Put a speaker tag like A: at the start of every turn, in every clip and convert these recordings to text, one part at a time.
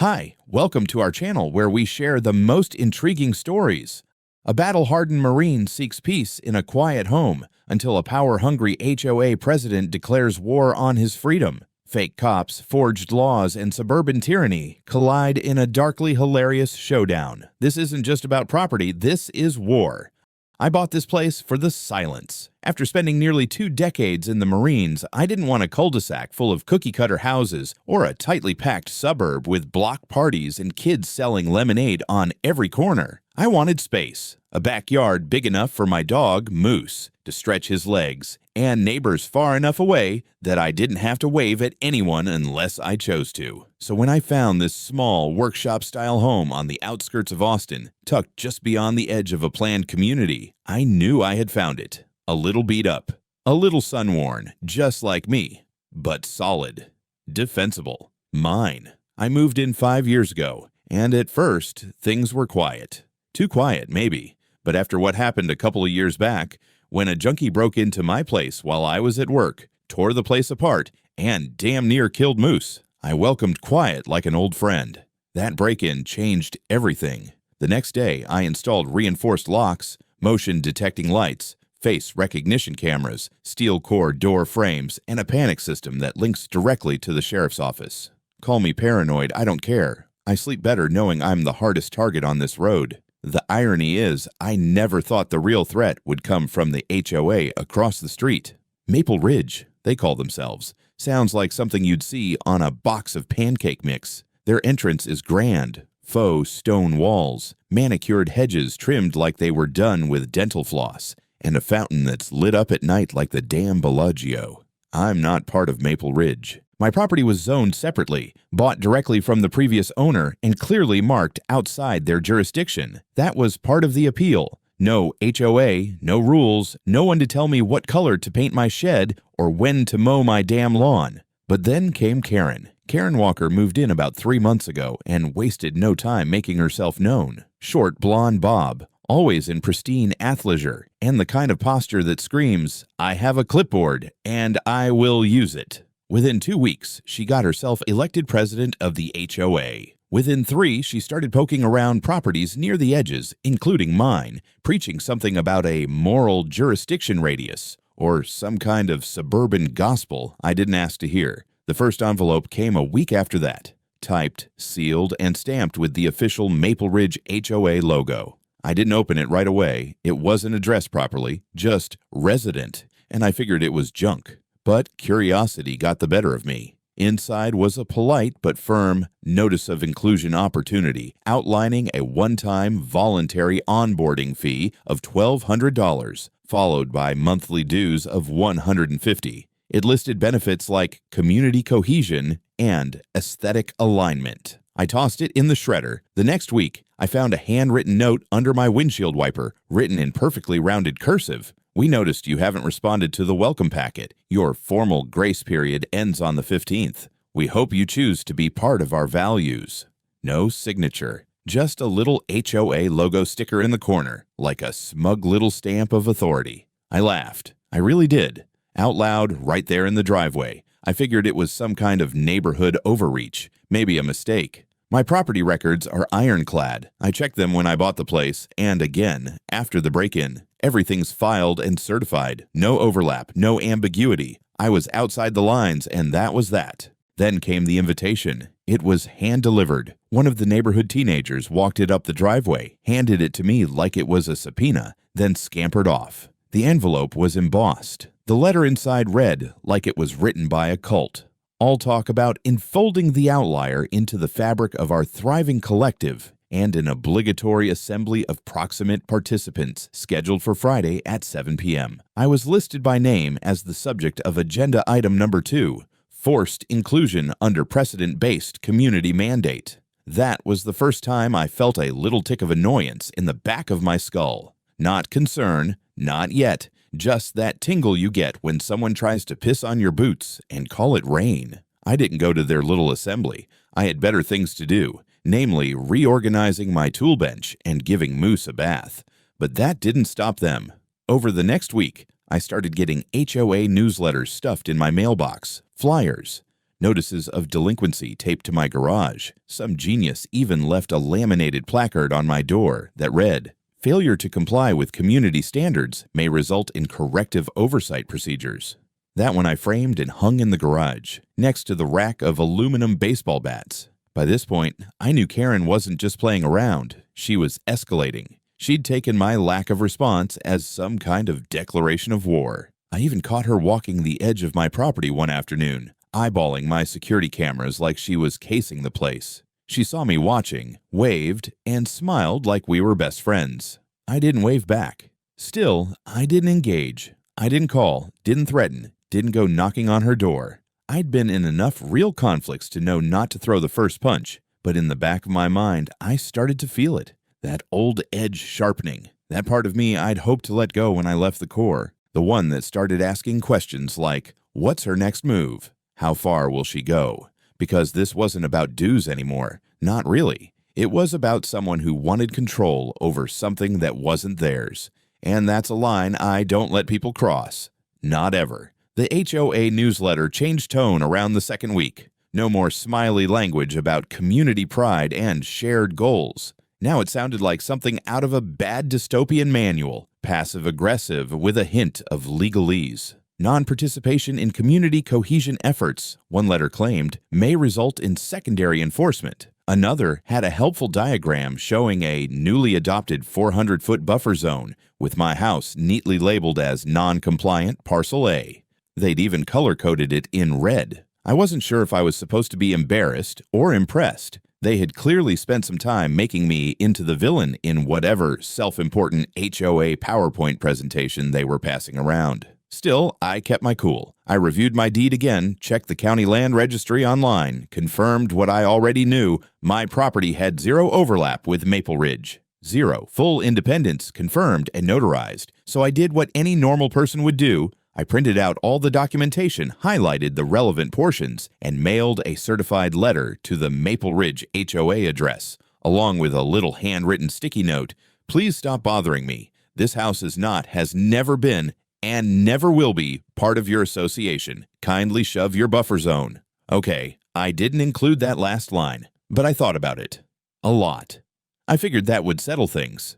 A: Hi, welcome to our channel where we share the most intriguing stories. A battle-hardened Marine seeks peace in a quiet home until a power-hungry HOA president declares war on his freedom. Fake cops, forged laws, and suburban tyranny collide in a darkly hilarious showdown. This isn't just about property, this is war. I bought this place for the silence. After spending nearly 2 decades in the Marines, I didn't want a cul-de-sac full of cookie-cutter houses or a tightly packed suburb with block parties and kids selling lemonade on every corner. I wanted space, a backyard big enough for my dog, Moose, to stretch his legs, and neighbors far enough away that I didn't have to wave at anyone unless I chose to. So when I found this small workshop-style home on the outskirts of Austin, tucked just beyond the edge of a planned community, I knew I had found it. A little beat up, a little sun-worn, just like me, but solid, defensible, mine. I moved in 5 years ago, and at first, things were quiet. Too quiet, maybe, but after what happened a couple of years back, when a junkie broke into my place while I was at work, tore the place apart, and damn near killed Moose, I welcomed quiet like an old friend. That break-in changed everything. The next day, I installed reinforced locks, motion-detecting lights, face recognition cameras, steel core door frames, and a panic system that links directly to the sheriff's office. Call me paranoid, I don't care. I sleep better knowing I'm the hardest target on this road. The irony is, I never thought the real threat would come from the HOA across the street. Maple Ridge, they call themselves. Sounds like something you'd see on a box of pancake mix. Their entrance is grand. Faux stone walls, manicured hedges trimmed like they were done with dental floss, and a fountain that's lit up at night like the damn Bellagio. I'm not part of Maple Ridge. My property was zoned separately, bought directly from the previous owner, and clearly marked outside their jurisdiction. That was part of the appeal. No HOA, no rules, no one to tell me what color to paint my shed or when to mow my damn lawn. But then came Karen. Karen Walker moved in about 3 months ago and wasted no time making herself known. Short blonde bob, always in pristine athleisure, and the kind of posture that screams, "I have a clipboard, and I will use it." Within 2 weeks, she got herself elected president of the HOA. Within 3, she started poking around properties near the edges, including mine, preaching something about a moral jurisdiction radius, or some kind of suburban gospel I didn't ask to hear. The first envelope came a week after that, typed, sealed, and stamped with the official Maple Ridge HOA logo. I didn't open it right away. It wasn't addressed properly, just resident, and I figured it was junk. But curiosity got the better of me. Inside was a polite but firm notice of inclusion opportunity outlining a one-time voluntary onboarding fee of $1,200, followed by monthly dues of $150. It listed benefits like community cohesion and aesthetic alignment. I tossed it in the shredder. The next week, I found a handwritten note under my windshield wiper, written in perfectly rounded cursive. "We noticed you haven't responded to the welcome packet. Your formal grace period ends on the 15th. We hope you choose to be part of our values." No signature, just a little HOA logo sticker in the corner, like a smug little stamp of authority. I laughed. I really did. Out loud, right there in the driveway. I figured it was some kind of neighborhood overreach, maybe a mistake. My property records are ironclad. I checked them when I bought the place, and again, after the break-in. Everything's filed and certified. No overlap, no ambiguity. I was outside the lines, and that was that. Then came the invitation. It was hand-delivered. One of the neighborhood teenagers walked it up the driveway, handed it to me like it was a subpoena, then scampered off. The envelope was embossed. The letter inside read like it was written by a cult. All talk about enfolding the outlier into the fabric of our thriving collective, and an obligatory assembly of proximate participants scheduled for Friday at 7 p.m. I was listed by name as the subject of agenda item number 2, forced inclusion under precedent-based community mandate. That was the first time I felt a little tick of annoyance in the back of my skull. Not concern, not yet, just that tingle you get when someone tries to piss on your boots and call it rain. I didn't go to their little assembly. I had better things to do, namely reorganizing my tool bench and giving Moose a bath. But that didn't stop them. Over the next week, I started getting HOA newsletters stuffed in my mailbox, flyers, notices of delinquency taped to my garage. Some genius even left a laminated placard on my door that read, "Failure to comply with community standards may result in corrective oversight procedures." That one I framed and hung in the garage, next to the rack of aluminum baseball bats. By this point, I knew Karen wasn't just playing around, she was escalating. She'd taken my lack of response as some kind of declaration of war. I even caught her walking the edge of my property one afternoon, eyeballing my security cameras like she was casing the place. She saw me watching, waved, and smiled like we were best friends. I didn't wave back. Still, I didn't engage. I didn't call, didn't threaten, didn't go knocking on her door. I'd been in enough real conflicts to know not to throw the first punch, but in the back of my mind, I started to feel it. That old edge sharpening. That part of me I'd hoped to let go when I left the Corps. The one that started asking questions like, what's her next move? How far will she go? Because this wasn't about dues anymore. Not really. It was about someone who wanted control over something that wasn't theirs. And that's a line I don't let people cross. Not ever. The HOA newsletter changed tone around the second week. No more smiley language about community pride and shared goals. Now it sounded like something out of a bad dystopian manual, passive-aggressive with a hint of legalese. Non-participation in community cohesion efforts, one letter claimed, may result in secondary enforcement. Another had a helpful diagram showing a newly adopted 400-foot buffer zone, with my house neatly labeled as non-compliant Parcel A. They'd even color-coded it in red. I wasn't sure if I was supposed to be embarrassed or impressed. They had clearly spent some time making me into the villain in whatever self-important HOA PowerPoint presentation they were passing around. Still, I kept my cool. I reviewed my deed again, checked the county land registry online, confirmed what I already knew: my property had zero overlap with Maple Ridge. Zero. Full independence, confirmed and notarized. So I did what any normal person would do. I printed out all the documentation, highlighted the relevant portions, and mailed a certified letter to the Maple Ridge HOA address, along with a little handwritten sticky note. Please stop bothering me. This house is not, has never been, and never will be part of your association. Kindly shove your buffer zone. Okay, I didn't include that last line, but I thought about it. A lot. I figured that would settle things.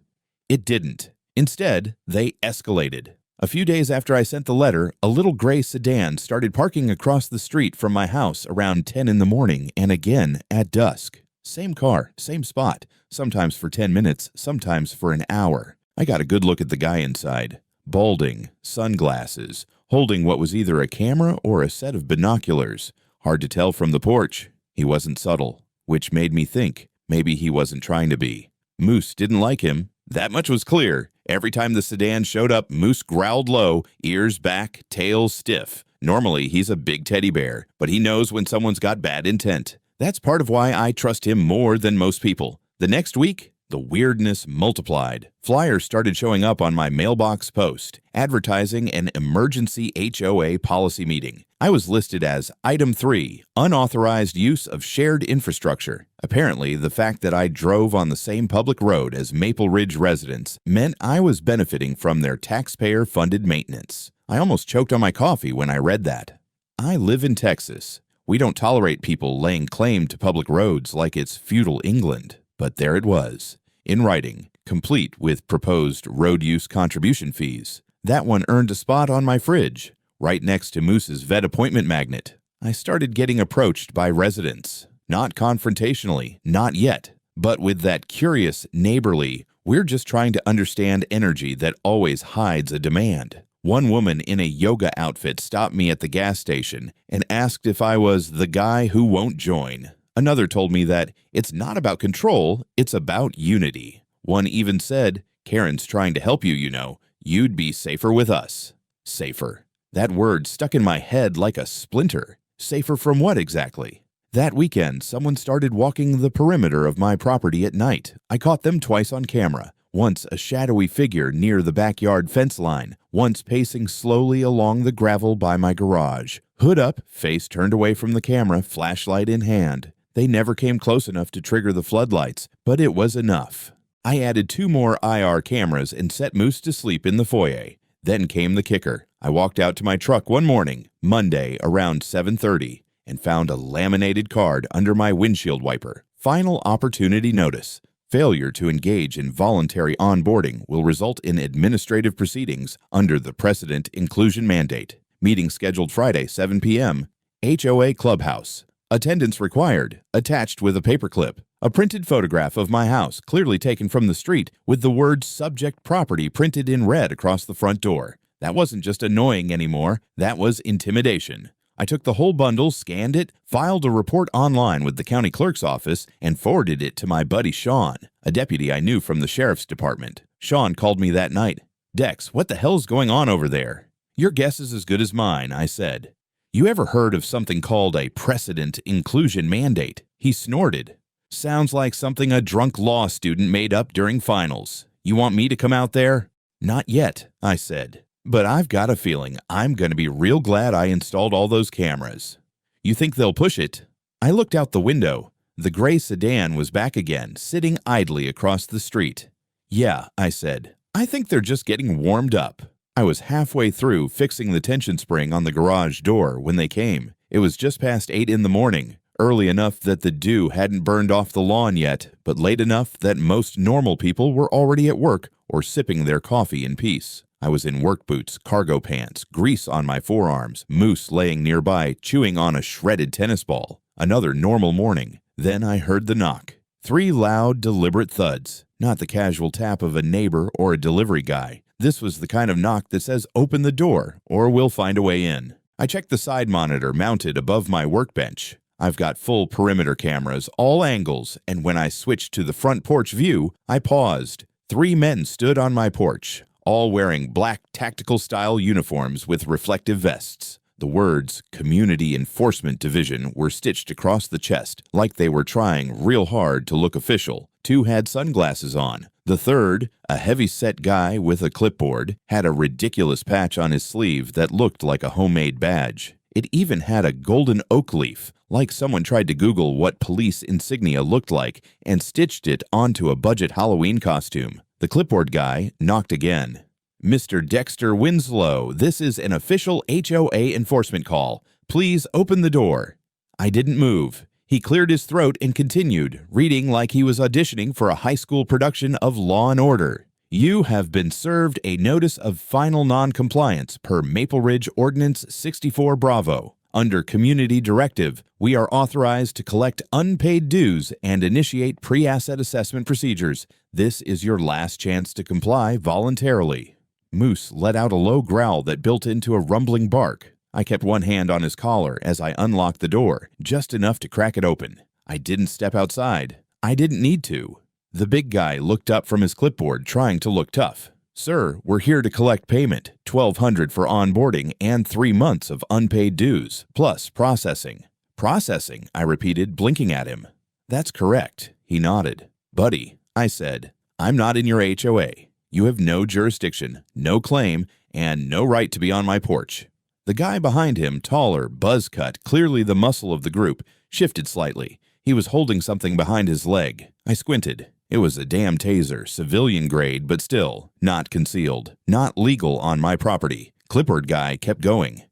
A: It didn't. Instead, they escalated. A few days after I sent the letter, a little gray sedan started parking across the street from my house around 10 in the morning and again at dusk. Same car, same spot, sometimes for 10 minutes, sometimes for an hour. I got a good look at the guy inside. Balding, sunglasses, holding what was either a camera or a set of binoculars. Hard to tell from the porch. He wasn't subtle, which made me think maybe he wasn't trying to be. Moose didn't like him. That much was clear. Every time the sedan showed up, Moose growled low, ears back, tail stiff. Normally, he's a big teddy bear, but he knows when someone's got bad intent. That's part of why I trust him more than most people. The next week, the weirdness multiplied. Flyers started showing up on my mailbox post, advertising an emergency HOA policy meeting. I was listed as Item 3, unauthorized use of shared infrastructure. Apparently, the fact that I drove on the same public road as Maple Ridge residents meant I was benefiting from their taxpayer-funded maintenance. I almost choked on my coffee when I read that. I live in Texas. We don't tolerate people laying claim to public roads like it's feudal England. But there it was, in writing, complete with proposed road use contribution fees. That one earned a spot on my fridge, right next to Moose's vet appointment magnet. I started getting approached by residents. Not confrontationally, not yet, but with that curious, neighborly, we're just trying to understand energy that always hides a demand. One woman in a yoga outfit stopped me at the gas station and asked if I was the guy who won't join. Another told me that it's not about control, it's about unity. One even said, Karen's trying to help you, you know. You'd be safer with us. Safer. That word stuck in my head like a splinter. Safer from what exactly? That weekend, someone started walking the perimeter of my property at night. I caught them twice on camera. Once a shadowy figure near the backyard fence line, once pacing slowly along the gravel by my garage. Hood up, face turned away from the camera, flashlight in hand. They never came close enough to trigger the floodlights, but it was enough. I added 2 more IR cameras and set Moose to sleep in the foyer. Then came the kicker. I walked out to my truck one morning, Monday, around 7:30, and found a laminated card under my windshield wiper. Final opportunity notice. Failure to engage in voluntary onboarding will result in administrative proceedings under the precedent inclusion mandate. Meeting scheduled Friday, 7 p.m. HOA Clubhouse. Attendance required, attached with a paperclip. A printed photograph of my house, clearly taken from the street, with the word subject property printed in red across the front door. That wasn't just annoying anymore, that was intimidation. I took the whole bundle, scanned it, filed a report online with the county clerk's office, and forwarded it to my buddy Sean, a deputy I knew from the sheriff's department. Sean called me that night. "Dex, what the hell's going on over there?" "Your guess is as good as mine," I said. "You ever heard of something called a precedent inclusion mandate?" He snorted. "Sounds like something a drunk law student made up during finals. You want me to come out there?" "Not yet," I said. "But I've got a feeling I'm going to be real glad I installed all those cameras." "You think they'll push it?" I looked out the window. The gray sedan was back again, sitting idly across the street. "Yeah," I said. "I think they're just getting warmed up." I was halfway through fixing the tension spring on the garage door when they came. It was just past 8 in the morning, early enough that the dew hadn't burned off the lawn yet, but late enough that most normal people were already at work or sipping their coffee in peace. I was in work boots, cargo pants, grease on my forearms, Moose laying nearby, chewing on a shredded tennis ball. Another normal morning. Then I heard the knock. 3 loud, deliberate thuds. Not the casual tap of a neighbor or a delivery guy. This was the kind of knock that says, "Open the door, or we'll find a way in." I checked the side monitor mounted above my workbench. I've got full perimeter cameras, all angles, and when I switched to the front porch view, I paused. 3 men stood on my porch, all wearing black tactical-style uniforms with reflective vests. The words Community Enforcement Division were stitched across the chest like they were trying real hard to look official. 2 had sunglasses on. The third, a heavy-set guy with a clipboard, had a ridiculous patch on his sleeve that looked like a homemade badge. It even had a golden oak leaf, like someone tried to Google what police insignia looked like and stitched it onto a budget Halloween costume. The clipboard guy knocked again. "Mr. Dexter Winslow, this is an official HOA enforcement call. Please open the door." I didn't move. He cleared his throat and continued, reading like he was auditioning for a high school production of Law & Order. "You have been served a notice of final non-compliance per Maple Ridge Ordinance 64 Bravo. Under Community Directive, we are authorized to collect unpaid dues and initiate pre-asset assessment procedures. This is your last chance to comply voluntarily." Moose let out a low growl that built into a rumbling bark. I kept one hand on his collar as I unlocked the door, just enough to crack it open. I didn't step outside. I didn't need to. The big guy looked up from his clipboard, trying to look tough. "Sir, we're here to collect payment, $1,200 for onboarding and 3 months of unpaid dues, plus processing." "Processing?" I repeated, blinking at him. "That's correct." He nodded. "Buddy," I said, "I'm not in your HOA. You have no jurisdiction, no claim, and no right to be on my porch." The guy behind him, taller, buzz-cut, clearly the muscle of the group, shifted slightly. He was holding something behind his leg. I squinted. It was a damn taser, civilian grade, but still, not concealed, not legal on my property. Clipboard guy kept going.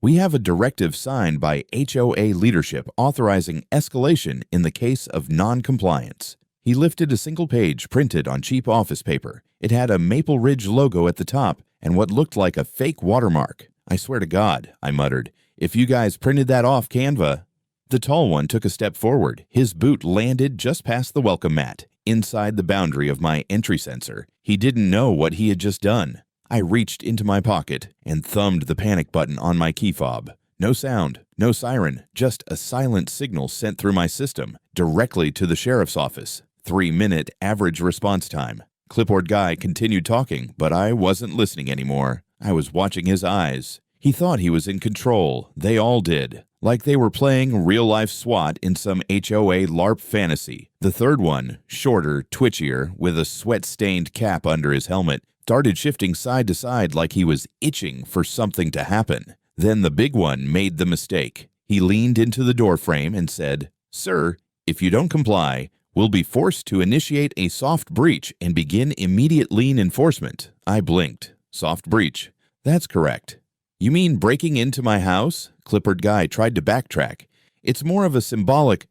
A: "We have a directive signed by HOA leadership authorizing escalation in the case of non-compliance." He lifted a single page printed on cheap office paper. It had a Maple Ridge logo at the top and what looked like a fake watermark. "I swear to God," I muttered, "if you guys printed that off Canva." The tall one took a step forward. His boot landed just past the welcome mat, inside the boundary of my entry sensor. He didn't know what he had just done. I reached into my pocket and thumbed the panic button on my key fob. No sound, no siren, just a silent signal sent through my system, directly to the sheriff's office. 3-minute average response time. Clipboard guy continued talking, but I wasn't listening anymore. I was watching his eyes. He thought he was in control. They all did. Like they were playing real-life SWAT in some HOA LARP fantasy. The third one, shorter, twitchier, with a sweat-stained cap under his helmet, started shifting side to side like he was itching for something to happen. Then the big one made the mistake. He leaned into the doorframe and said, "Sir, if you don't comply, we'll be forced to initiate a soft breach and begin immediate lien enforcement." I blinked. Soft breach. That's correct. "You mean breaking into my house?" Clipboard guy tried to backtrack. It's more of a symbolic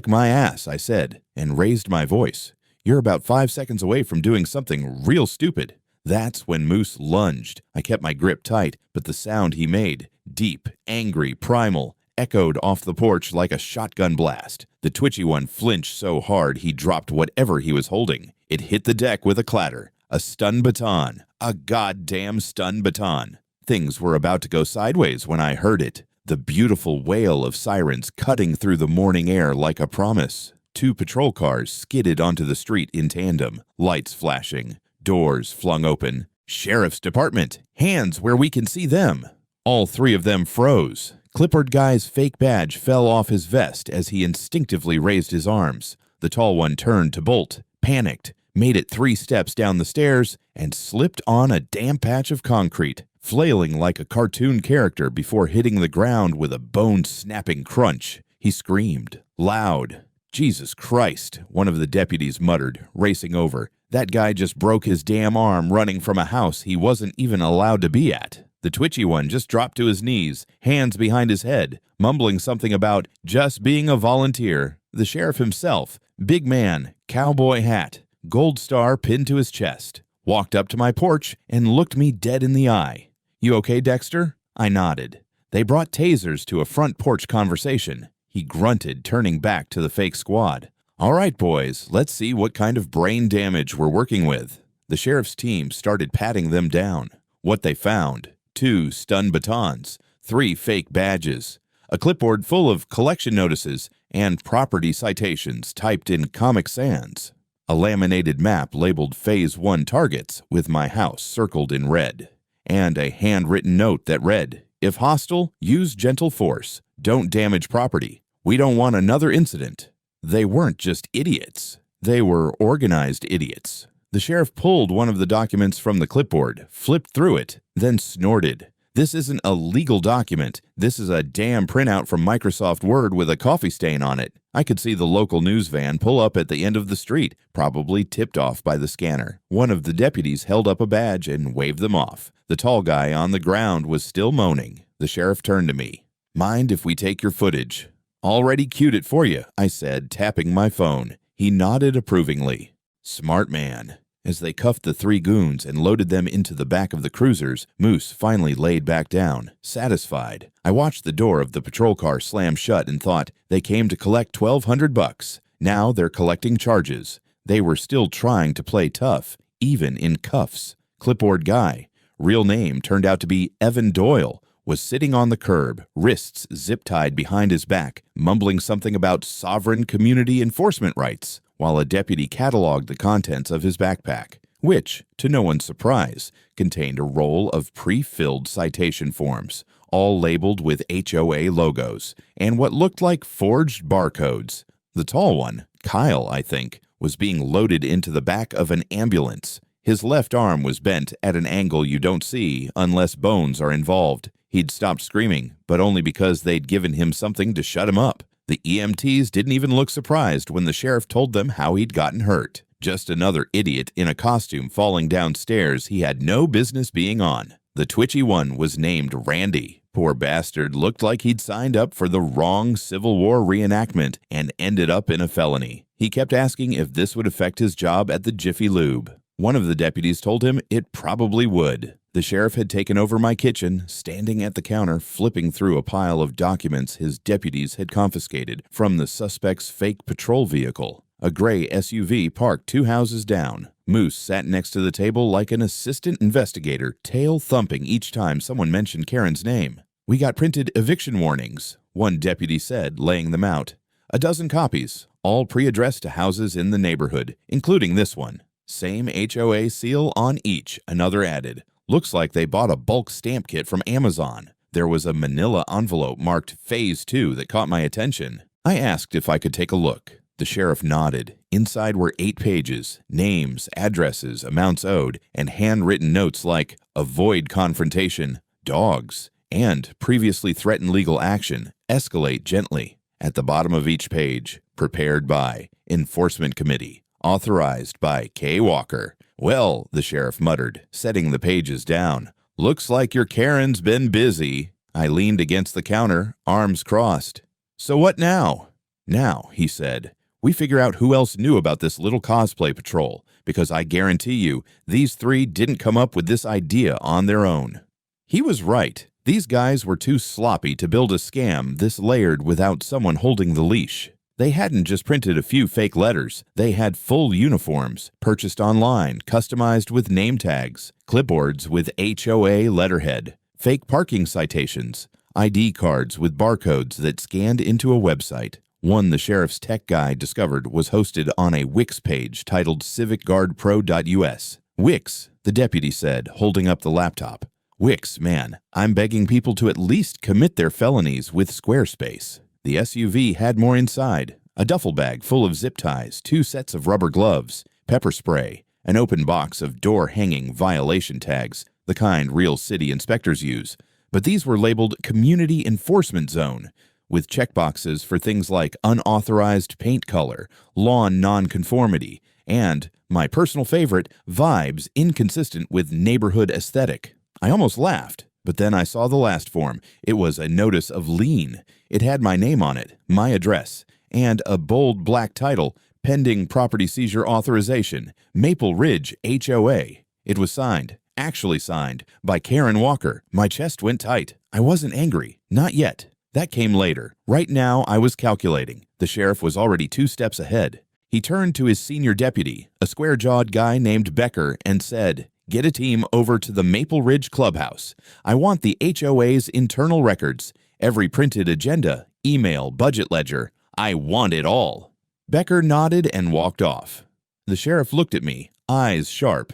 A: my ass, I said, and raised my voice. You're about 5 seconds away from doing something real stupid. That's when Moose lunged. I kept my grip tight, but the sound he made, deep, angry, primal, echoed off the porch like a shotgun blast. The twitchy one flinched so hard he dropped whatever he was holding. It hit the deck with a clatter. A stun baton. A goddamn stun baton. Things were about to go sideways when I heard it. The beautiful wail of sirens cutting through the morning air like a promise. 2 patrol cars skidded onto the street in tandem, lights flashing, doors flung open. Sheriff's Department, hands where we can see them. All 3 of them froze. Clipboard Guy's fake badge fell off his vest as he instinctively raised his arms. The tall one turned to bolt, panicked, made it 3 steps down the stairs, and slipped on a damp patch of concrete, flailing like a cartoon character before hitting the ground with a bone-snapping crunch. He screamed, loud. Jesus Christ, one of the deputies muttered, racing over. That guy just broke his damn arm running from a house he wasn't even allowed to be at. The twitchy one just dropped to his knees, hands behind his head, mumbling something about just being a volunteer. The sheriff himself, big man, cowboy hat, gold star pinned to his chest, walked up to my porch and looked me dead in the eye. You okay, Dexter? I nodded. They brought tasers to a front porch conversation. He grunted, turning back to the fake squad. All right, boys, let's see what kind of brain damage we're working with. The sheriff's team started patting them down. What they found: 2 stun batons, 3 fake badges, a clipboard full of collection notices and property citations typed in Comic Sans, a laminated map labeled Phase 1 targets with my house circled in red, and a handwritten note that read, if hostile, use gentle force. Don't damage property. We don't want another incident. They weren't just idiots. They were organized idiots. The sheriff pulled one of the documents from the clipboard, flipped through it, then snorted. This isn't a legal document. This is a damn printout from Microsoft Word with a coffee stain on it. I could see the local news van pull up at the end of the street, probably tipped off by the scanner. One of the deputies held up a badge and waved them off. The tall guy on the ground was still moaning. The sheriff turned to me. Mind if we take your footage? Already queued it for you, I said, tapping my phone. He nodded approvingly. Smart man. As they cuffed the 3 goons and loaded them into the back of the cruisers, Moose finally laid back down, satisfied. I watched the door of the patrol car slam shut and thought, they came to collect $1,200. Now they're collecting charges. They were still trying to play tough, even in cuffs. Clipboard Guy, real name turned out to be Evan Doyle, was sitting on the curb, wrists zip-tied behind his back, mumbling something about sovereign community enforcement rights, while a deputy cataloged the contents of his backpack, which, to no one's surprise, contained a roll of pre-filled citation forms, all labeled with HOA logos, and what looked like forged barcodes. The tall one, Kyle, I think, was being loaded into the back of an ambulance. His left arm was bent at an angle you don't see unless bones are involved. He'd stopped screaming, but only because they'd given him something to shut him up. The EMTs didn't even look surprised when the sheriff told them how he'd gotten hurt. Just another idiot in a costume falling downstairs he had no business being on. The twitchy one was named Randy. Poor bastard looked like he'd signed up for the wrong Civil War reenactment and ended up in a felony. He kept asking if this would affect his job at the Jiffy Lube. One of the deputies told him it probably would. The sheriff had taken over my kitchen, standing at the counter, flipping through a pile of documents his deputies had confiscated from the suspect's fake patrol vehicle. A gray SUV parked 2 houses down. Moose sat next to the table like an assistant investigator, tail thumping each time someone mentioned Karen's name. We got printed eviction warnings, one deputy said, laying them out. 12 copies, all pre-addressed to houses in the neighborhood, including this one. Same HOA seal on each, another added. Looks like they bought a bulk stamp kit from Amazon. There was a manila envelope marked Phase 2 that caught my attention. I asked if I could take a look. The sheriff nodded. Inside were 8 pages, names, addresses, amounts owed, and handwritten notes like avoid confrontation, dogs, and previously threatened legal action, escalate gently. At the bottom of each page, prepared by Enforcement Committee, authorized by K. Walker. Well, the sheriff muttered, setting the pages down. Looks like your Karen's been busy. I leaned against the counter, arms crossed. "So what now?" "Now," he said, "we figure out who else knew about this little cosplay patrol, because I guarantee you, these three didn't come up with this idea on their own." He was right. These guys were too sloppy to build a scam this layered without someone holding the leash. They hadn't just printed a few fake letters. They had full uniforms, purchased online, customized with name tags, clipboards with HOA letterhead, fake parking citations, ID cards with barcodes that scanned into a website. One the sheriff's tech guy discovered was hosted on a Wix page titled civicguardpro.us. "Wix," the deputy said, holding up the laptop. "Wix, man, I'm begging people to at least commit their felonies with Squarespace." The SUV had more inside: a duffel bag full of zip ties, 2 sets of rubber gloves, pepper spray, an open box of door-hanging violation tags, the kind real city inspectors use. But these were labeled Community Enforcement Zone, with checkboxes for things like unauthorized paint color, lawn nonconformity, and, my personal favorite, vibes inconsistent with neighborhood aesthetic. I almost laughed, but then I saw the last form. It was a notice of lien. It had my name on it, my address, and a bold black title, Pending Property Seizure Authorization, Maple Ridge HOA. It was signed, actually signed, by Karen Walker. My chest went tight. I wasn't angry. Not yet. That came later. Right now, I was calculating. The sheriff was already 2 steps ahead. He turned to his senior deputy, a square-jawed guy named Becker, and said, "Get a team over to the Maple Ridge Clubhouse. I want the HOA's internal records, every printed agenda, email, budget ledger. I want it all." Becker nodded and walked off. The sheriff looked at me, eyes sharp.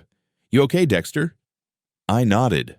A: "You okay, Dexter?" I nodded.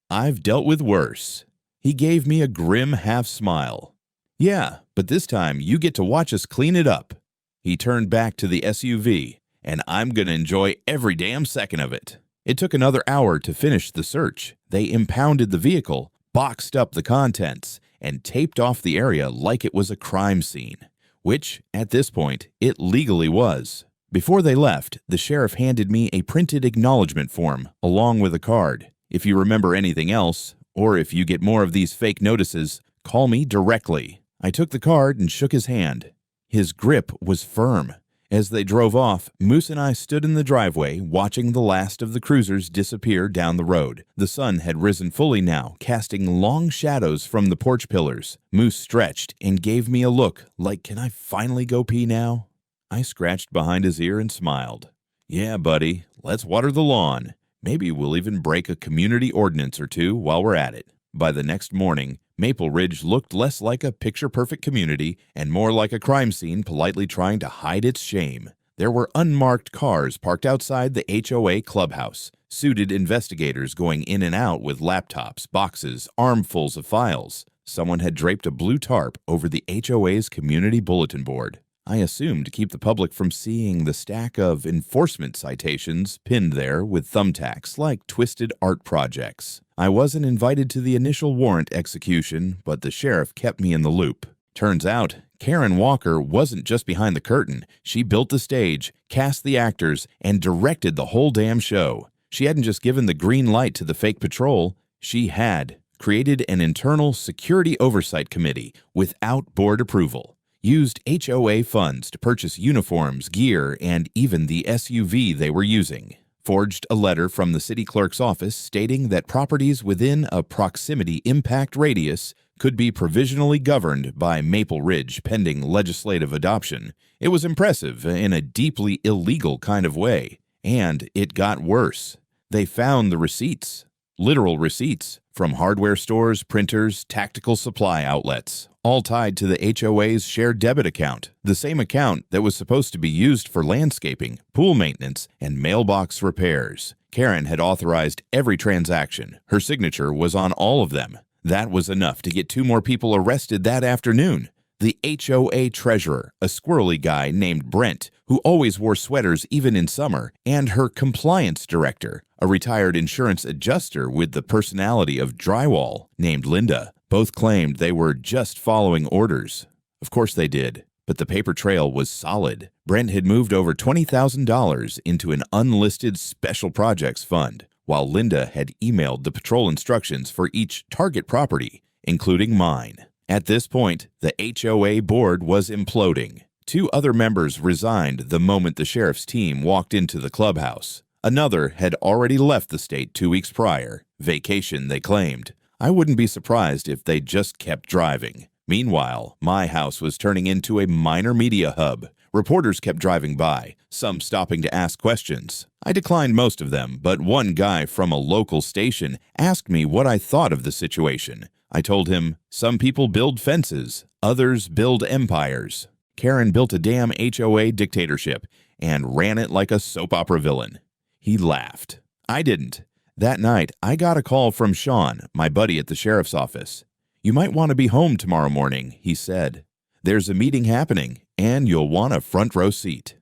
A: "I've dealt with worse." He gave me a grim half-smile. "Yeah, but this time you get to watch us clean it up." He turned back to the SUV, "and I'm gonna enjoy every damn second of it." It took another hour to finish the search. They impounded the vehicle, boxed up the contents, and taped off the area like it was a crime scene, which, at this point, it legally was. Before they left, the sheriff handed me a printed acknowledgement form, along with a card. "If you remember anything else, or if you get more of these fake notices, call me directly." I took the card and shook his hand. His grip was firm. As they drove off, Moose and I stood in the driveway, watching the last of the cruisers disappear down the road. The sun had risen fully now, casting long shadows from the porch pillars. Moose stretched and gave me a look like, "Can I finally go pee now?" I scratched behind his ear and smiled. "Yeah, buddy, let's water the lawn. Maybe we'll even break a community ordinance or two while we're at it." By the next morning, Maple Ridge looked less like a picture-perfect community and more like a crime scene politely trying to hide its shame. There were unmarked cars parked outside the HOA clubhouse, suited investigators going in and out with laptops, boxes, armfuls of files. Someone had draped a blue tarp over the HOA's community bulletin board. I assumed to keep the public from seeing the stack of enforcement citations pinned there with thumbtacks like twisted art projects. I wasn't invited to the initial warrant execution, but the sheriff kept me in the loop. Turns out, Karen Walker wasn't just behind the curtain. She built the stage, cast the actors, and directed the whole damn show. She hadn't just given the green light to the fake patrol. She had created an internal security oversight committee without board approval, used HOA funds to purchase uniforms, gear, and even the SUV they were using, forged a letter from the city clerk's office stating that properties within a proximity impact radius could be provisionally governed by Maple Ridge pending legislative adoption. It was impressive in a deeply illegal kind of way. And it got worse. They found the receipts, literal receipts, from hardware stores, printers, tactical supply outlets, all tied to the HOA's shared debit account, the same account that was supposed to be used for landscaping, pool maintenance, and mailbox repairs. Karen had authorized every transaction. Her signature was on all of them. That was enough to get 2 more people arrested that afternoon. The HOA treasurer, a squirrely guy named Brent, who always wore sweaters even in summer, and her compliance director, a retired insurance adjuster with the personality of drywall, named Linda. Both claimed they were just following orders. Of course they did, but the paper trail was solid. Brent had moved over $20,000 into an unlisted special projects fund, while Linda had emailed the patrol instructions for each target property, including mine. At this point, the HOA board was imploding. 2 other members resigned the moment the sheriff's team walked into the clubhouse. Another had already left the state 2 weeks prior. Vacation, they claimed. I wouldn't be surprised if they just kept driving. Meanwhile, my house was turning into a minor media hub. Reporters kept driving by, some stopping to ask questions. I declined most of them, but one guy from a local station asked me what I thought of the situation. I told him, some people build fences, others build empires. Karen built a damn HOA dictatorship and ran it like a soap opera villain. He laughed. I didn't. That night, I got a call from Sean, my buddy at the sheriff's office. You might want to be home tomorrow morning, he said. There's a meeting happening, and you'll want a front row seat.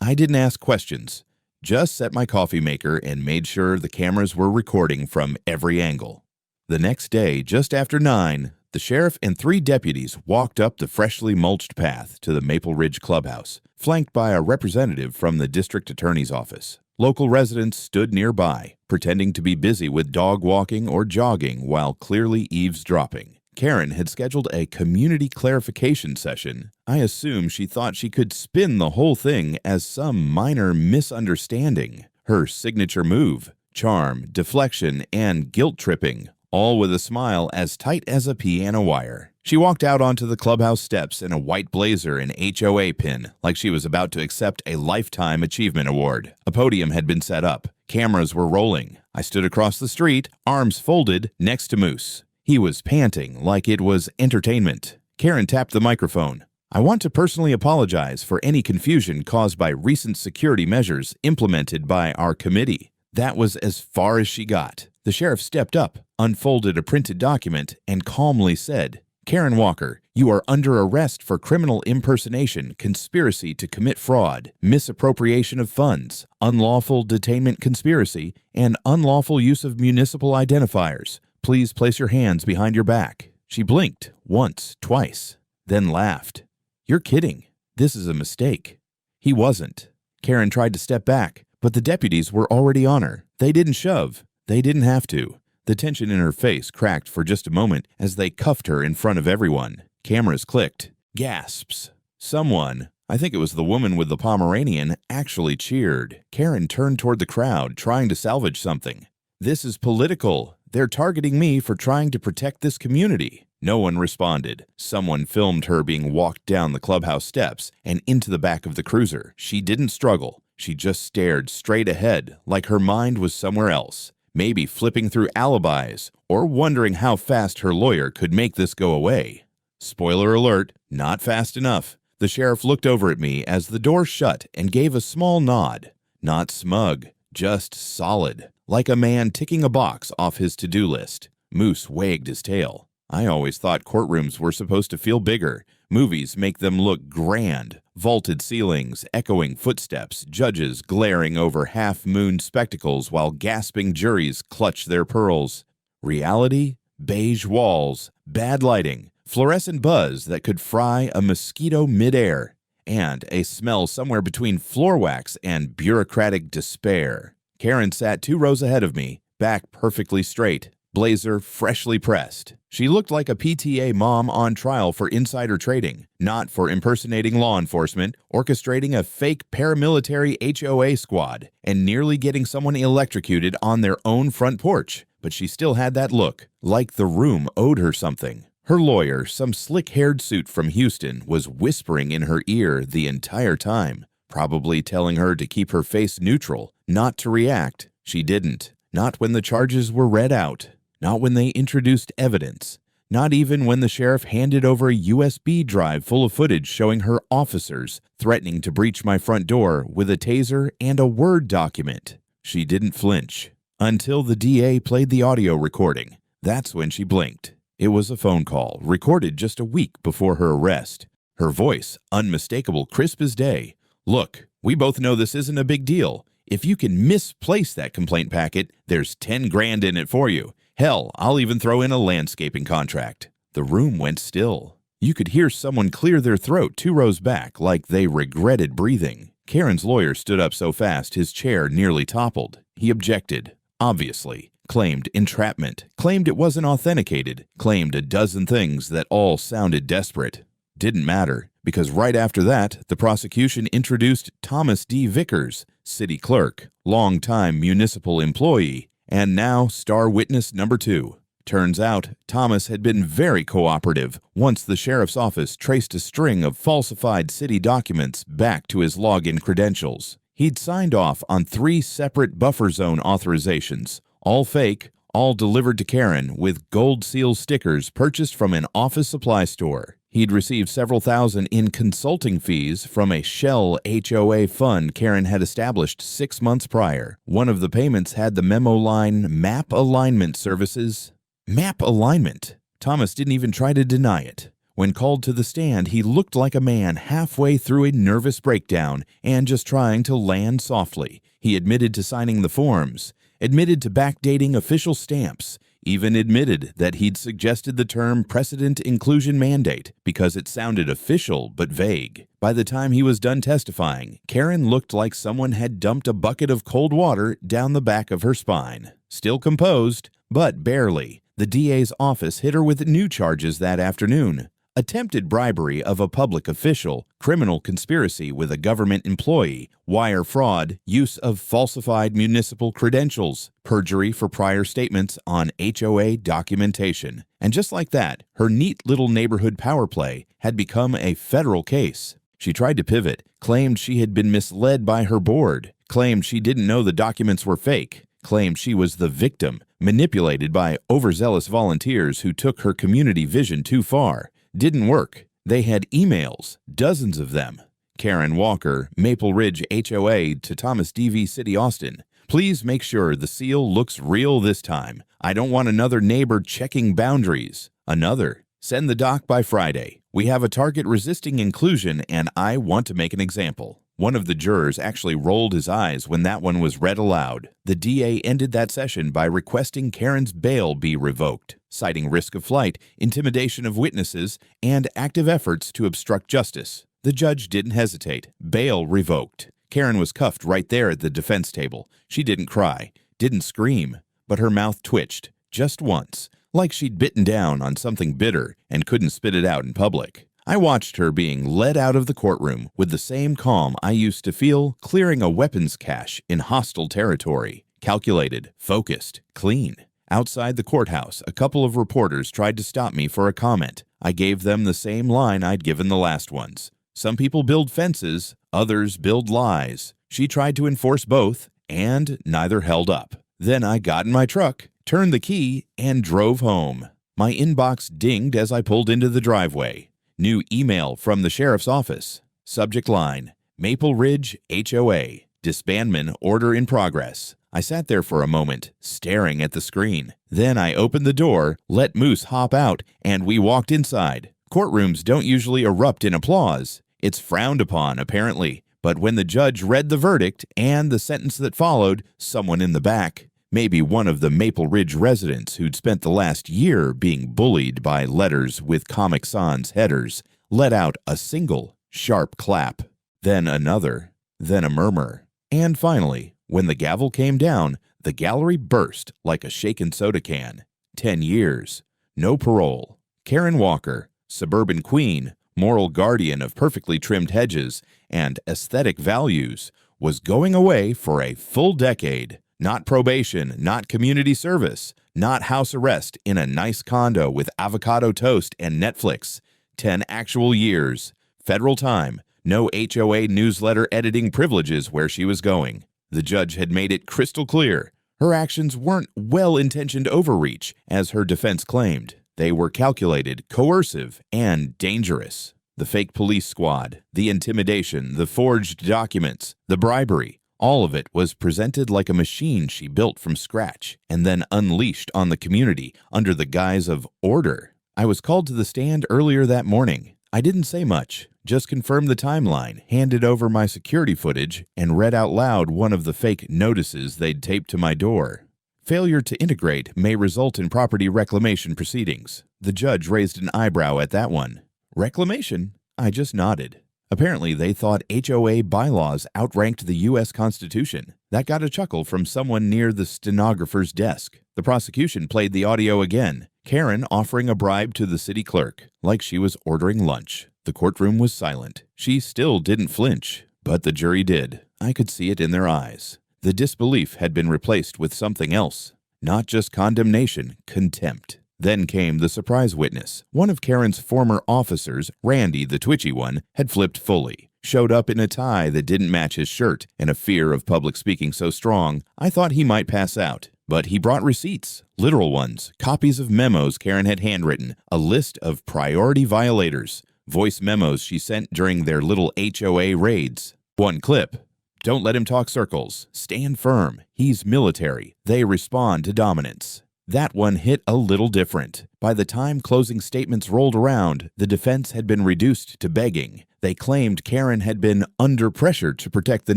A: I didn't ask questions, just set my coffee maker and made sure the cameras were recording from every angle. The next day, just after 9, the sheriff and 3 deputies walked up the freshly mulched path to the Maple Ridge Clubhouse, flanked by a representative from the district attorney's office. Local residents stood nearby, pretending to be busy with dog walking or jogging while clearly eavesdropping. Karen had scheduled a community clarification session. I assume she thought she could spin the whole thing as some minor misunderstanding. Her signature move, charm, deflection, and guilt-tripping, all with a smile as tight as a piano wire. She walked out onto the clubhouse steps in a white blazer and HOA pin, like she was about to accept a Lifetime Achievement Award. A podium had been set up. Cameras were rolling. I stood across the street, arms folded, next to Moose. He was panting like it was entertainment. Karen tapped the microphone. I want to personally apologize for any confusion caused by recent security measures implemented by our committee. That was as far as she got. The sheriff stepped up, unfolded a printed document, and calmly said, Karen Walker, you are under arrest for criminal impersonation, conspiracy to commit fraud, misappropriation of funds, unlawful detainment conspiracy, and unlawful use of municipal identifiers. Please place your hands behind your back. She blinked once, twice, then laughed. You're kidding. This is a mistake. He wasn't. Karen tried to step back, but the deputies were already on her. They didn't shove. They didn't have to. The tension in her face cracked for just a moment as they cuffed her in front of everyone. Cameras clicked. Gasps. Someone, I think it was the woman with the Pomeranian, actually cheered. Karen turned toward the crowd, trying to salvage something. This is political. They're targeting me for trying to protect this community. No one responded. Someone filmed her being walked down the clubhouse steps and into the back of the cruiser. She didn't struggle. She just stared straight ahead, like her mind was somewhere else. Maybe flipping through alibis, or wondering how fast her lawyer could make this go away. Spoiler alert, not fast enough. The sheriff looked over at me as the door shut and gave a small nod. Not smug, just solid, like a man ticking a box off his to-do list. Moose wagged his tail. I always thought courtrooms were supposed to feel bigger. Movies make them look grand. Vaulted ceilings, echoing footsteps, judges glaring over half-moon spectacles while gasping juries clutch their pearls. Reality? Beige walls, bad lighting, fluorescent buzz that could fry a mosquito midair, and a smell somewhere between floor wax and bureaucratic despair. Karen sat 2 rows ahead of me, back perfectly straight, blazer freshly pressed. She looked like a PTA mom on trial for insider trading, not for impersonating law enforcement, orchestrating a fake paramilitary HOA squad, and nearly getting someone electrocuted on their own front porch. But she still had that look, like the room owed her something. Her lawyer, some slick-haired suit from Houston, was whispering in her ear the entire time, probably telling her to keep her face neutral, not to react. She didn't. Not when the charges were read out. Not when they introduced evidence. Not even when the sheriff handed over a USB drive full of footage showing her officers threatening to breach my front door with a taser and a Word document. She didn't flinch. Until the DA played the audio recording. That's when she blinked. It was a phone call, recorded just a week before her arrest. Her voice, unmistakable, crisp as day. Look, we both know this isn't a big deal. If you can misplace that complaint packet, there's 10 grand in it for you. Hell, I'll even throw in a landscaping contract. The room went still. You could hear someone clear their throat 2 rows back like they regretted breathing. Karen's lawyer stood up so fast his chair nearly toppled. He objected. Obviously, claimed entrapment, claimed it wasn't authenticated, claimed a dozen things that all sounded desperate. Didn't matter, because right after that, the prosecution introduced Thomas D. Vickers, city clerk, longtime municipal employee, and now star witness number 2. Turns out, Thomas had been very cooperative once the sheriff's office traced a string of falsified city documents back to his login credentials. He'd signed off on 3 separate buffer zone authorizations, all fake, all delivered to Karen with gold seal stickers purchased from an office supply store. He'd received several thousand in consulting fees from a shell HOA fund Karen had established 6 months prior. One of the payments had the memo line, "Map Alignment Services." Map alignment. Thomas didn't even try to deny it. When called to the stand, he looked like a man halfway through a nervous breakdown and just trying to land softly. He admitted to signing the forms, admitted to backdating official stamps, even admitted that he'd suggested the term precedent inclusion mandate because it sounded official but vague. By the time he was done testifying, Karen looked like someone had dumped a bucket of cold water down the back of her spine. Still composed, but barely. The DA's office hit her with new charges that afternoon: attempted bribery of a public official, criminal conspiracy with a government employee, wire fraud, use of falsified municipal credentials, perjury for prior statements on HOA documentation. And just like that, her neat little neighborhood power play had become a federal case. She tried to pivot, claimed she had been misled by her board, claimed she didn't know the documents were fake, claimed she was the victim, manipulated by overzealous volunteers who took her community vision too far. Didn't work. They had emails, dozens of them. Karen Walker, Maple Ridge HOA to Thomas D.V. City, Austin. Please make sure the seal looks real this time. I don't want another neighbor checking boundaries. Another. Send the doc by Friday. We have a target resisting inclusion and I want to make an example. One of the jurors actually rolled his eyes when that one was read aloud. The DA ended that session by requesting Karen's bail be revoked, citing risk of flight, intimidation of witnesses, and active efforts to obstruct justice. The judge didn't hesitate. Bail revoked. Karen was cuffed right there at the defense table. She didn't cry, didn't scream, but her mouth twitched, just once, like she'd bitten down on something bitter and couldn't spit it out in public. I watched her being led out of the courtroom with the same calm I used to feel clearing a weapons cache in hostile territory. Calculated, focused, clean. Outside the courthouse, a couple of reporters tried to stop me for a comment. I gave them the same line I'd given the last ones. Some people build fences, others build lies. She tried to enforce both, and neither held up. Then I got in my truck, turned the key, and drove home. My inbox dinged as I pulled into the driveway. New email from the sheriff's office. Subject line: Maple Ridge HOA. Disbandment order in progress. I sat there for a moment, staring at the screen. Then I opened the door, let Moose hop out, and we walked inside. Courtrooms don't usually erupt in applause. It's frowned upon, apparently. But when the judge read the verdict and the sentence that followed, someone in the back, maybe one of the Maple Ridge residents who'd spent the last year being bullied by letters with Comic Sans headers, let out a single, sharp clap, then another, then a murmur. And finally, when the gavel came down, the gallery burst like a shaken soda can. 10 years. No parole. Karen Walker, suburban queen, moral guardian of perfectly trimmed hedges and aesthetic values, was going away for a full decade. Not probation, not community service, not house arrest in a nice condo with avocado toast and Netflix. 10 actual years. Federal time. No HOA newsletter editing privileges where she was going. The judge had made it crystal clear. Her actions weren't well-intentioned overreach, as her defense claimed. They were calculated, coercive, and dangerous. The fake police squad, the intimidation, the forged documents, the bribery, all of it was presented like a machine she built from scratch and then unleashed on the community under the guise of order. I was called to the stand earlier that morning. I didn't say much, just confirmed the timeline, handed over my security footage, and read out loud one of the fake notices they'd taped to my door. Failure to integrate may result in property reclamation proceedings. The judge raised an eyebrow at that one. Reclamation? I just nodded. Apparently, they thought HOA bylaws outranked the U.S. Constitution. That got a chuckle from someone near the stenographer's desk. The prosecution played the audio again, Karen offering a bribe to the city clerk, like she was ordering lunch. The courtroom was silent. She still didn't flinch, but the jury did. I could see it in their eyes. The disbelief had been replaced with something else. Not just condemnation, contempt. Then came the surprise witness. One of Karen's former officers, Randy, the twitchy one, had flipped fully. Showed up in a tie that didn't match his shirt, and a fear of public speaking so strong, I thought he might pass out. But he brought receipts, literal ones, copies of memos Karen had handwritten, a list of priority violators, voice memos she sent during their little HOA raids. One clip. Don't let him talk circles. Stand firm. He's military. They respond to dominance. That one hit a little different. By the time closing statements rolled around, the defense had been reduced to begging. They claimed Karen had been under pressure to protect the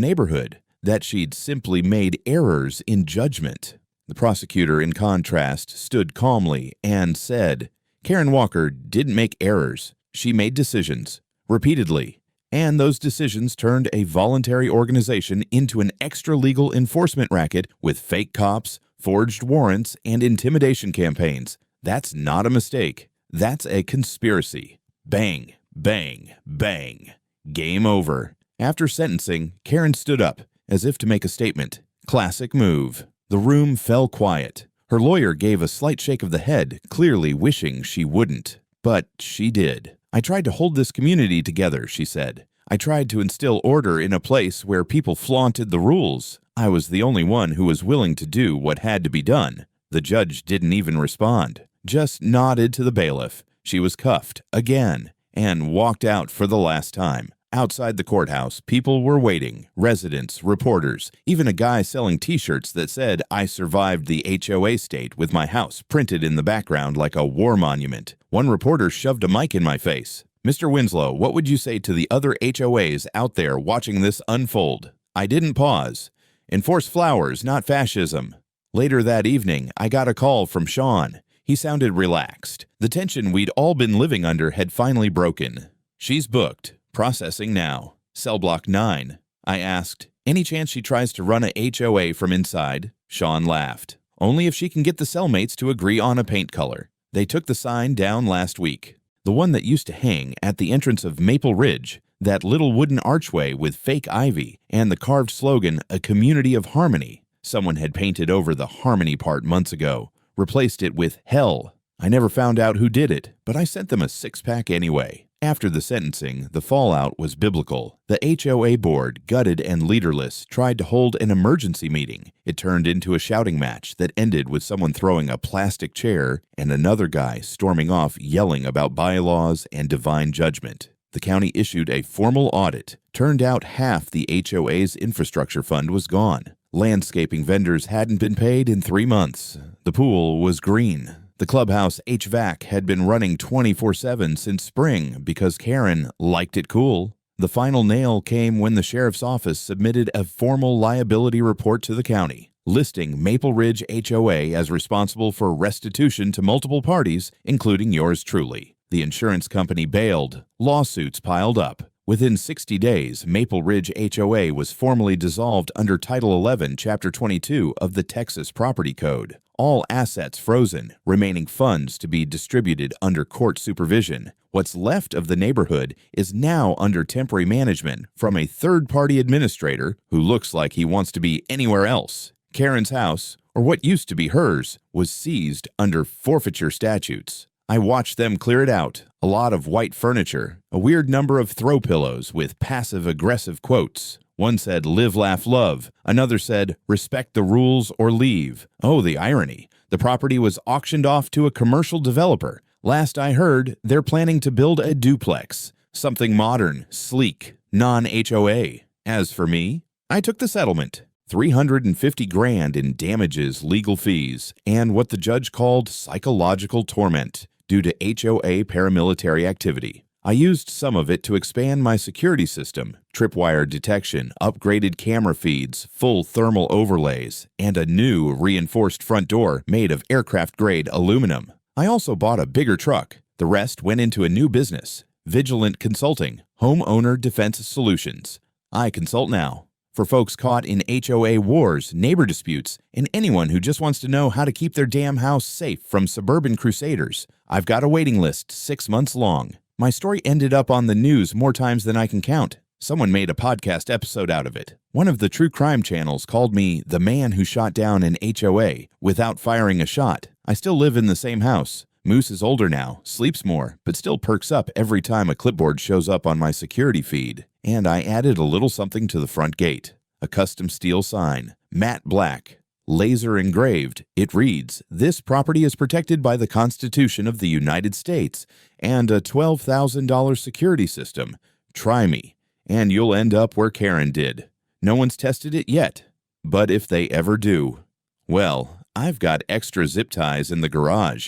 A: neighborhood, that she'd simply made errors in judgment. The prosecutor, in contrast, stood calmly and said, Karen Walker didn't make errors. She made decisions, repeatedly. And those decisions turned a voluntary organization into an extra-legal enforcement racket with fake cops, forged warrants, and intimidation campaigns. That's not a mistake. That's a conspiracy. Bang, bang, bang. Game over. After sentencing, Karen stood up, as if to make a statement. Classic move. The room fell quiet. Her lawyer gave a slight shake of the head, clearly wishing she wouldn't. But she did. I tried to hold this community together, she said. I tried to instill order in a place where people flaunted the rules. I was the only one who was willing to do what had to be done. The judge didn't even respond, just nodded to the bailiff. She was cuffed again and walked out for the last time. Outside the courthouse, people were waiting, residents, reporters, even a guy selling t-shirts that said, I survived the HOA state with my house printed in the background like a war monument. One reporter shoved a mic in my face. Mr. Winslow, what would you say to the other HOAs out there watching this unfold? I didn't pause. Enforce flowers, not fascism. Later that evening, I got a call from Sean. He sounded relaxed. The tension we'd all been living under had finally broken. She's booked. Processing now. Cell block 9. I asked, any chance she tries to run a HOA from inside? Sean laughed. Only if she can get the cellmates to agree on a paint color. They took the sign down last week. The one that used to hang at the entrance of Maple Ridge, that little wooden archway with fake ivy, and the carved slogan, a community of harmony. Someone had painted over the harmony part months ago, replaced it with hell. I never found out who did it, but I sent them a 6-pack anyway. After the sentencing, the fallout was biblical. The HOA board, gutted and leaderless, tried to hold an emergency meeting. It turned into a shouting match that ended with someone throwing a plastic chair and another guy storming off yelling about bylaws and divine judgment. The county issued a formal audit. Turned out half the HOA's infrastructure fund was gone. Landscaping vendors hadn't been paid in 3 months. The pool was green. The clubhouse HVAC had been running 24/7 since spring because Karen liked it cool. The final nail came when the sheriff's office submitted a formal liability report to the county, listing Maple Ridge HOA as responsible for restitution to multiple parties, including yours truly. The insurance company bailed. Lawsuits piled up. Within 60 days, Maple Ridge HOA was formally dissolved under Title 11, Chapter 22 of the Texas Property Code. All assets frozen, remaining funds to be distributed under court supervision. What's left of the neighborhood is now under temporary management from a third-party administrator who looks like he wants to be anywhere else. Karen's house, or what used to be hers, was seized under forfeiture statutes. I watched them clear it out. A lot of white furniture, a weird number of throw pillows with passive-aggressive quotes. One said, live, laugh, love. Another said, respect the rules or leave. Oh, the irony. The property was auctioned off to a commercial developer. Last I heard, they're planning to build a duplex. Something modern, sleek, non-HOA. As for me, I took the settlement. $350,000 in damages, legal fees, and what the judge called psychological torment due to HOA paramilitary activity. I used some of it to expand my security system, tripwire detection, upgraded camera feeds, full thermal overlays, and a new reinforced front door made of aircraft-grade aluminum. I also bought a bigger truck. The rest went into a new business, Vigilant Consulting, Homeowner Defense Solutions. I consult now. For folks caught in HOA wars, neighbor disputes, and anyone who just wants to know how to keep their damn house safe from suburban crusaders, I've got a waiting list 6 months long. My story ended up on the news more times than I can count. Someone made a podcast episode out of it. One of the true crime channels called me the man who shot down an HOA without firing a shot. I still live in the same house. Moose is older now, sleeps more, but still perks up every time a clipboard shows up on my security feed. And I added a little something to the front gate. A custom steel sign, matte black, laser engraved. It reads, "This property is protected by the Constitution of the United States and a $12,000 security system. Try me, and you'll end up where Karen did. No one's tested it yet, but if they ever do, well, I've got extra zip ties in the garage."